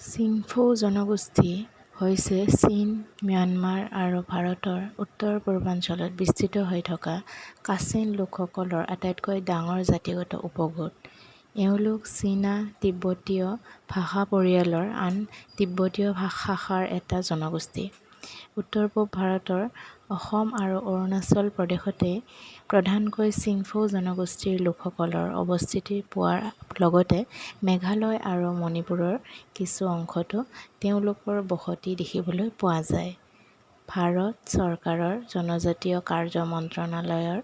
চিংফৌ জনগোষ্ঠী হৈছে চীন, ম্যানমাৰ আৰু ভাৰতৰ উত্তৰ-পূৰ্বাঞ্চলত বিস্তৃত হৈ থকা কাচিন লোকসকলৰ আটাইতকৈ ডাঙৰ জাতিগত উপগোট। এওঁলোক চীনা-তিব্বতীয় ভাষা পৰিয়ালৰ আন তিব্বতীয় শাখাৰ এটা জনগোষ্ঠী। উত্তৰ-পূব ভাৰতৰ অসম আৰু অৰুণাচল প্ৰদেশতে প্ৰধানকৈ চিংফৌ জনগোষ্ঠীৰ লোকসকলৰ অৱস্থিতি পোৱাৰ লগতে মেঘালয় আৰু মণিপুৰৰ কিছু অংশতো তেওঁলোকৰ বসতি দেখিবলৈ পোৱা যায়। ভাৰত চৰকাৰৰ জনজাতীয় কাৰ্য মন্ত্ৰণালয়ৰ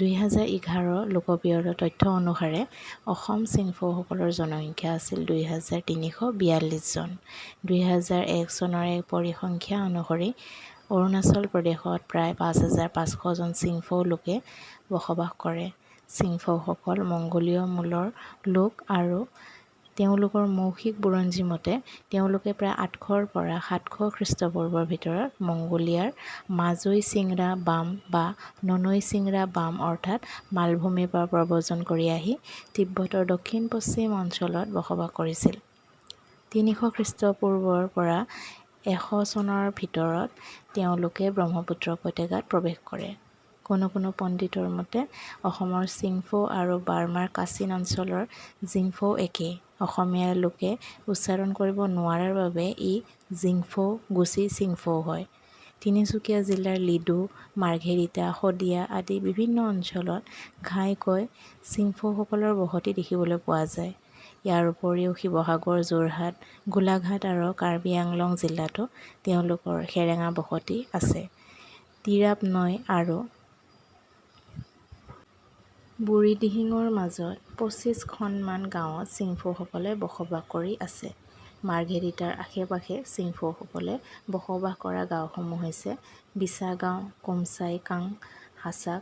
২০১১ লোকপিয়লৰ তথ্য অনুসাৰে অসম চিংফৌসকলৰ জনসংখ্যা আছিল ২৩৪২ জন। ২০০১ চনৰ এক পৰিসংখ্যা অনুসৰি অৰুণাচল প্ৰদেশত প্ৰায় ৫৫০০ জন চিংফৌ লোকে বসবাস কৰে। চিংফৌসকল মংগোলীয় মূলৰ লোক আৰু তেওঁলোকৰ মৌখিক বুৰঞ্জী মতে তেওঁলোকে প্ৰায় ৮০০ ৰ পৰা ৭০০ খ্ৰীষ্টপূৰ্বৰ ভিতৰত মংগোলিয়াৰ মাজৈ চিংৰা বাম বা ননৈ চিংৰা বাম অৰ্থাৎ মালভূমিৰ পৰা প্ৰব্ৰজন কৰি আহি তিব্বতৰ দক্ষিণ-পশ্চিম অঞ্চলত বসবাস কৰিছিল। ৩০০ খ্ৰীষ্টপূৰ্বৰ পৰা ১০০ চনৰ ভিতৰত তেওঁলোকে ব্ৰহ্মপুত্ৰ উপত্যকাত প্ৰৱেশ কৰে। কোনো পণ্ডিতৰ মতে অসমৰ চিংফৌ আৰু বাৰ্মাৰ কাচিন অঞ্চলৰ জিংফৌ একেই। অসমীয়া লোকে উচ্চাৰণ কৰিব নোৱাৰাৰ বাবে ই জিংফৌ গুচি চিংফৌ হয়। তিনিচুকীয়া জিলাৰ লিডু, মাৰ্ঘেৰিটা, শদিয়া আদি বিভিন্ন অঞ্চলত ঘাইকৈ চিংফৌসকলৰ বসতি দেখিবলৈ পোৱা যায়। ইয়াৰ উপৰিও শিৱসাগৰ, যোৰহাট, গোলাঘাট আৰু কাৰ্বি আংলং জিলাতো তেওঁলোকৰ সেৰেঙা বসতি আছে। তিৰাপ নৈ আৰু বুঢ়ীদিহিঙৰ মাজত ২৫খনমান গাঁৱত চিংফৌসকলে বসবাস কৰি আছে। মাৰ্ঘেৰিটাৰ আশে-পাশে চিংফৌসকলে বসবাস কৰা গাঁওসমূহ হৈছে বিছাগাঁও, কুমচাই-কাং, হাছাক,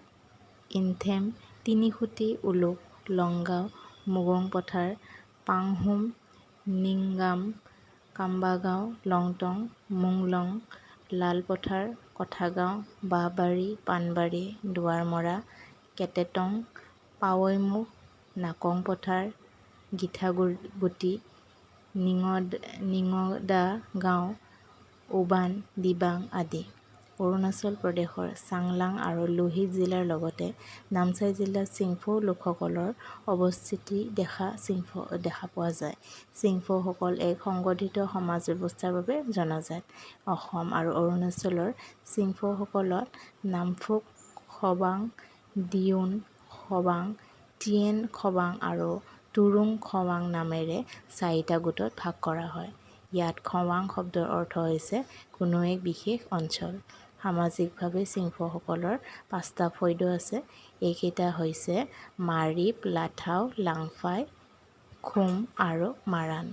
ইনথেম, তিনিখুটি, উলুক, লংগাঁও, মুগংপথাৰ, পাংহুম, নিংগাম, কাম্বাগাঁও, লংটং, মুংলং, লালপথাৰ, কথাগাঁও, বাহবাৰী, পানবাৰী, দুৱাৰমৰা, কেটেটং, পাৱৈমুখ, নাকংপথাৰ, গিঠাগুটি, নিঙদা গাঁও, উবান, দিবাং আদি। অৰুণাচল প্ৰদেশৰ চাংলাং আৰু লোহিত জিলাৰ লগতে নামচাই জিলাত চিংফৌ লোকসকলৰ অৱস্থিতি দেখা পোৱা যায়। চিংফৌসকল এক সংগঠিত সমাজ ব্যৱস্থাৰ বাবে জনাজাত। অসম আৰু অৰুণাচলৰ চিংফৌসকলত নামফুক খবাং, দিউন খবাং, টিয়েন খবাং আৰু তুৰুং খৱাং নামেৰে ৪টা গোটত ভাগ কৰা হয়। ইয়াত খৱাং শব্দৰ অৰ্থ হৈছে কোনো এক বিশেষ অঞ্চল। সামাজিকভাৱে চিংফৌসকলৰ ৫টা ফৈদ আছে। এইকেইটা হৈছে মাৰিপ, লাথাও, লাংফাই, খুম আৰু মাৰাণ।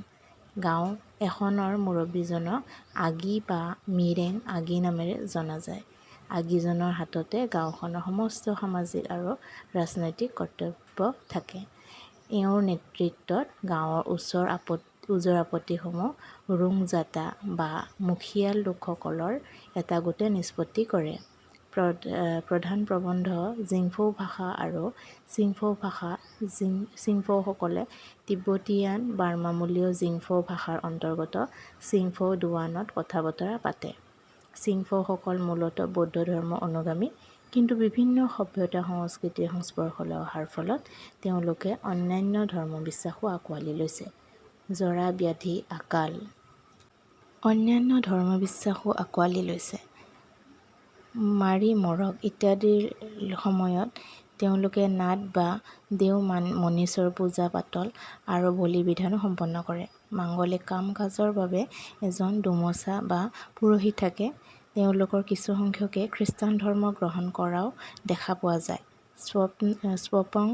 গাঁও এখনৰ মুৰব্বীজনক আগি বা মিৰেং আগি নামেৰে জনা যায়। আগিজনৰ হাততে গাঁওখনৰ সমস্ত সামাজিক আৰু ৰাজনৈতিক কৰ্তব্য থাকে। এওঁৰ নেতৃত্বত গাঁৱৰ ওজৰ আপত্তিসমূহ ৰুংজাটা বা মুখিয়াল লোকসকলৰ এটা গোটে নিষ্পত্তি কৰে। প্ৰধান প্ৰবন্ধ জিংফৌ ভাষা আৰু চিংফৌসকলে তিব্বতীয়ান বাৰ্মামূলীয় জিংফৌ ভাষাৰ অন্তৰ্গত চিংফৌ দোৱানত কথা-বতৰা পাতে। চিংফৌসকল মূলতঃ বৌদ্ধ ধৰ্মৰ অনুগামী, কিন্তু বিভিন্ন সভ্যতা সংস্কৃতিৰ সংস্পৰ্শলৈ অহাৰ ফলত তেওঁলোকে অন্যান্য ধৰ্মবিশ্বাসো আঁকোৱালি লৈছে। জৰা ব্যাধি, আকাল অন্যান্য ধৰ্মবিশ্বাসো আঁকোৱালি লৈছে। মাৰি মৰক ইত্যাদিৰ সময়ত তেওঁলোকে নাট বা দেও মনীচৰ পূজা পাতল আৰু বলি বিধানো সম্পন্ন কৰে। মাংগলিক কাম-কাজৰ বাবে এজন ডুমচা বা পুৰোহিত থাকে। তেওঁলোকৰ কিছুসংখ্যকে খ্ৰীষ্টান ধৰ্ম গ্ৰহণ কৰাও দেখা পোৱা যায়। স্বপং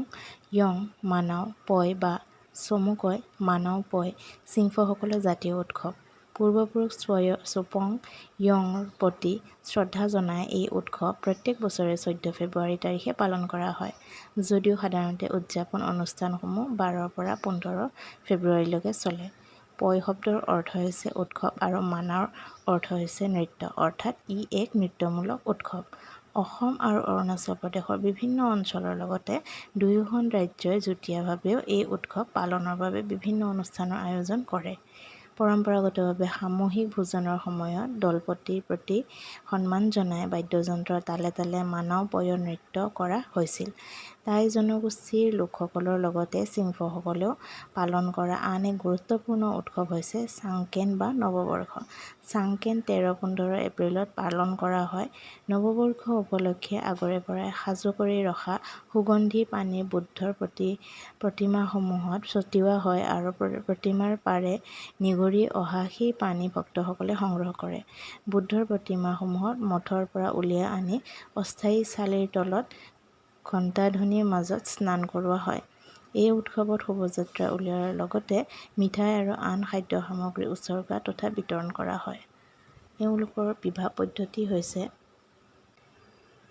য়ং মানাও পয় বা চমুকৈ মানাও পয় চিংফৌসকলৰ জাতীয় উৎসৱ। পূৰ্বপুৰুষ স্বপং য়ঙৰ প্ৰতি শ্ৰদ্ধা জনাই এই উৎসৱ প্ৰত্যেক বছৰে ১৪ ফেব্ৰুৱাৰী তাৰিখে পালন কৰা হয়, যদিও সাধাৰণতে উদযাপন অনুষ্ঠানসমূহ ১২ৰ পৰা ১৫ ফেব্ৰুৱাৰীলৈকে চলে। পয় শব্দৰ অৰ্থ হৈছে উৎসৱ আৰু মানাওৰ অৰ্থ হৈছে নৃত্য, অৰ্থাৎ ই এক নৃত্যমূলক উৎসৱ। অসম আৰু অৰুণাচল প্ৰদেশৰ বিভিন্ন অঞ্চলৰ লগতে দুয়োখন ৰাজ্যই যুটীয়াভাৱেও এই উৎসৱ পালনৰ বাবে বিভিন্ন অনুষ্ঠানৰ আয়োজন কৰে। পৰম্পৰাগতভাৱে সামূহিক ভোজনৰ সময়ত দলপতিৰ প্ৰতি সন্মান জনাই বাদ্যযন্ত্ৰৰ তালে তালে মানৱ পয় নৃত্য কৰা হৈছিল। টাই জনগোষ্ঠীৰ লোকসকলৰ লগতে চিংফৌসকলেও পালন কৰা আন এক গুৰুত্বপূৰ্ণ উৎসৱ হৈছে চাংকেন বা নৱবৰ্ষ। চাংকেন ১৩-১৫ এপ্ৰিলত পালন কৰা হয়। নৱবৰ্ষ উপলক্ষে আগৰে পৰাই সাজু কৰি ৰখা সুগন্ধি পানী বুদ্ধৰ প্ৰতিমাসমূহত ছটিওৱা হয় আৰু প্ৰতিমাৰ পাৰে নিগৰি অহা সেই পানী ভক্তসকলে সংগ্ৰহ কৰে। বুদ্ধৰ প্ৰতিমাসমূহত মঠৰ পৰা উলিয়াই আনি অস্থায়ী চালিৰ তলত ঘণ্টাধ্বনিৰ মাজত স্নান কৰোৱা হয়। এই উৎসৱত শোভাযাত্ৰা উলিওৱাৰ লগতে মিঠাই আৰু আন খাদ্য সামগ্ৰী উৎসৰ্গা তথা বিতৰণ কৰা হয়। এওঁলোকৰ বিবাহ পদ্ধতি হৈছে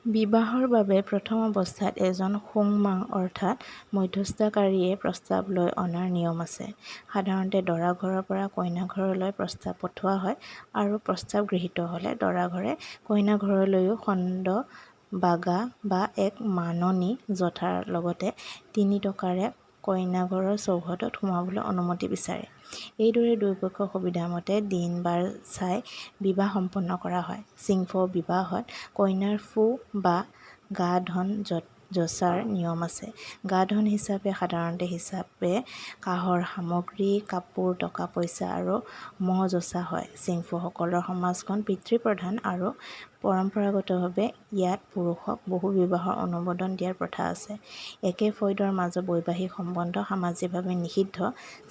বিবাহৰ বাবে প্ৰথম অৱস্থাত এজন খোং-মাং অৰ্থাৎ মধ্যস্থতাকাৰীয়ে প্ৰস্তাৱ লৈ অনাৰ নিয়ম আছে। সাধাৰণতে দৰা ঘৰৰ পৰা কইনা ঘৰলৈ প্ৰস্তাৱ পঠোৱা হয় আৰু প্ৰস্তাৱ গৃহীত হ'লে দৰা ঘৰে কইনা ঘৰলৈও খণ্ড বাগা বা এক মাননি জথাৰ লগতে ৩ টকাৰে কইনা ঘৰৰ চৌহদত সোমাবলৈ অনুমতি বিচাৰে। এইদৰে দুয়োপক্ষৰ সুবিধামতে দিন বাৰ চাই বিবাহ সম্পন্ন কৰা হয়। চিংফৌ বিবাহত কইনাৰ ফু বা গা ধন যচাৰ নিয়ম আছে। গা ধন হিচাপে সাধাৰণতে হিচাপে কাঁহৰ সামগ্ৰী, কাপোৰ, টকা পইচা আৰু মহ যচা হয়। চিংফৌসকলৰ সমাজখন পিতৃপ্ৰধান আৰু পৰম্পৰাগতভাৱে ইয়াত পুৰুষক বহু বিবাহৰ অনুমোদন দিয়াৰ প্ৰথা আছে। একে ফৈদৰ মাজত বৈবাহিক সম্বন্ধ সামাজিকভাৱে নিষিদ্ধ।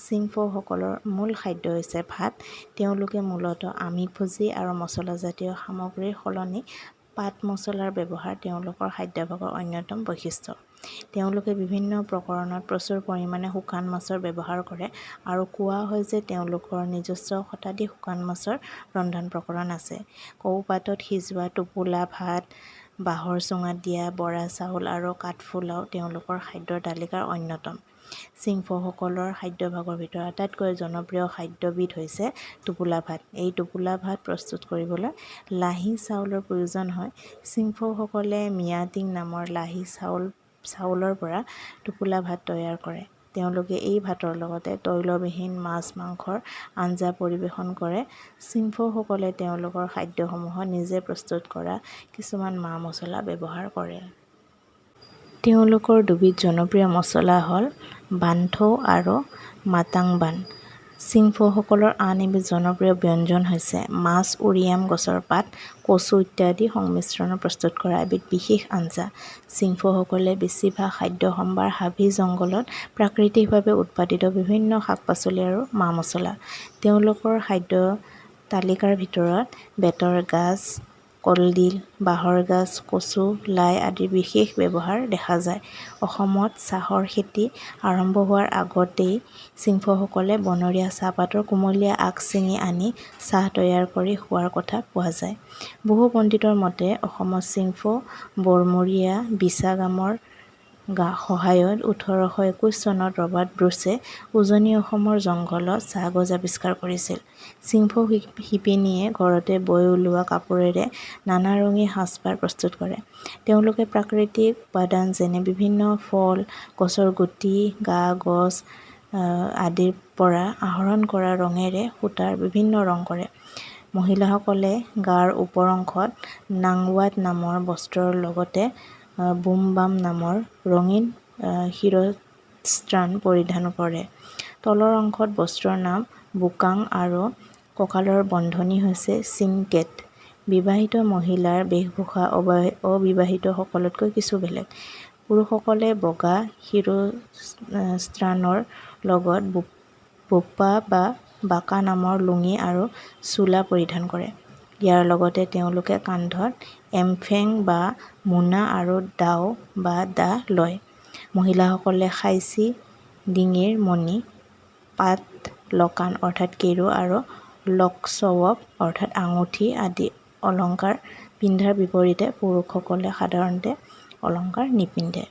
চিংফৌসকলৰ মূল খাদ্য হৈছে ভাত। তেওঁলোকে মূলতঃ আমিষভোজী আৰু মছলাজাতীয় সামগ্ৰীৰ সলনি পাত মছলাৰ ব্যৱহাৰ তেওঁলোকৰ খাদ্যাভ্যাসৰ অন্যতম বৈশিষ্ট্য। তেওঁলোকে বিভিন্ন প্ৰকৰণত প্ৰচুৰ পৰিমাণে শুকান মাছৰ ব্যৱহাৰ কৰে আৰু কোৱা হয় যে তেওঁলোকৰ নিজস্ব শতাধিক শুকান মাছৰ ৰন্ধন প্ৰকৰণ আছে। কৌপাতত সিজোৱা টোপোলা ভাত, বাঁহৰ চুঙাত দিয়া বৰা চাউল আৰু কাঠফুলাও তেওঁলোকৰ খাদ্যৰ তালিকাৰ অন্যতম। চিংফৌসকলৰ খাদ্যাভ্যাসৰ ভিতৰত আটাইতকৈ জনপ্ৰিয় খাদ্যবিধ হৈছে টোপোলা ভাত। এই টোপোলা ভাত প্ৰস্তুত কৰিবলৈ লাহি চাউলৰ প্ৰয়োজন হয়। চিংফৌসকলে মিয়া-টিং নামৰ লাহি চাউলৰ পৰা টোপোলা ভাত তৈয়াৰ কৰে। তেওঁলোকে এই ভাতৰ লগতে তৈলবিহীন মাছ-মাংসৰ আঞ্জা পৰিৱেশন কৰে। চিংফৌসকলে তেওঁলোকৰ খাদ্যসমূহত নিজে প্ৰস্তুত কৰা কিছুমান মা-মছলা ব্যৱহাৰ কৰে। তেওঁলোকৰ দুবিধ জনপ্ৰিয় মছলা হ'ল বানথৌ আৰু মাটাংবান। চিংফৌসকলৰ আন এবিধ জনপ্ৰিয় ব্যঞ্জন হৈছে মাছ, উৰিয়াম গছৰ পাত, কচু ইত্যাদি সংমিশ্ৰণত প্ৰস্তুত কৰা এবিধ বিশেষ আঞ্জা। চিংফৌসকলে বেছিভাগ খাদ্য সম্ভাৰ হাবি-জংঘলত প্ৰাকৃতিকভাৱে উৎপাদিত বিভিন্ন শাক-পাচলি আৰু মা-মছলা। তেওঁলোকৰ খাদ্য তালিকাৰ ভিতৰত বেতৰ গাজ, কলডিল, বাঁহৰ গাজ, কচু, লাই আদিৰ বিশেষ ব্যৱহাৰ দেখা যায়। অসমত চাহৰ খেতি আৰম্ভ হোৱাৰ আগতেই চিংফৌসকলে বনৰীয়া চাহপাতৰ কুমলীয়া আগ ছিঙি আনি চাহ তৈয়াৰ কৰি খোৱাৰ কথা পোৱা যায়। বহু পণ্ডিতৰ মতে অসমত চিংফৌ বৰমূৰীয়া বিছাগামৰ সহায়ত ১৮২১ চনত ৰবাৰ্ট ব্ৰুছে উজনি অসমৰ জংঘলত চাহগছ আৱিষ্কাৰ কৰিছিল। চিংফৌ শিপিনীয়ে ঘৰতে বৈ উলিওৱা কাপোৰেৰে নানা ৰঙী সাজ-পাৰ প্ৰস্তুত কৰে। তেওঁলোকে প্ৰাকৃতিক উপাদান যেনে বিভিন্ন ফল, গছৰ গুটি, গা-গছ আদিৰ পৰা আহৰণ কৰা ৰঙেৰে সূতাৰ বিভিন্ন ৰং কৰে। মহিলাসকলে গাৰ ওপৰ অংশত নাংৱাত নামৰ বস্ত্ৰৰ লগতে বুমবাম নামৰ ৰঙীন শিৰস্ত্ৰাণ পৰিধান কৰে। তলৰ অংশত বস্ত্ৰৰ নাম বোকাং আৰু কঁকালৰ বন্ধনী হৈছে চিংকেট। বিবাহিত মহিলাৰ বেশভূষা অবিবাহিতসকলতকৈ কিছু বেলেগ। পুৰুষসকলে বগা শিৰস্ত্ৰাণৰ লগত বোপ্পা বা বাকা নামৰ লুঙি আৰু চোলা পৰিধান কৰে। ইয়াৰ লগতে তেওঁলোকে কান্ধত এমফেং বা মোনা আৰু দাও বা দা লয়। মহিলাসকলে খাইচি, ডিঙিৰ মণি, পাট-লকান অৰ্থাৎ কেৰু আৰু লক্চৱক অৰ্থাৎ আঙুঠি আদি অলংকাৰ পিন্ধাৰ বিপৰীতে পুৰুষসকলে সাধাৰণতে অলংকাৰ নিপিন্ধে।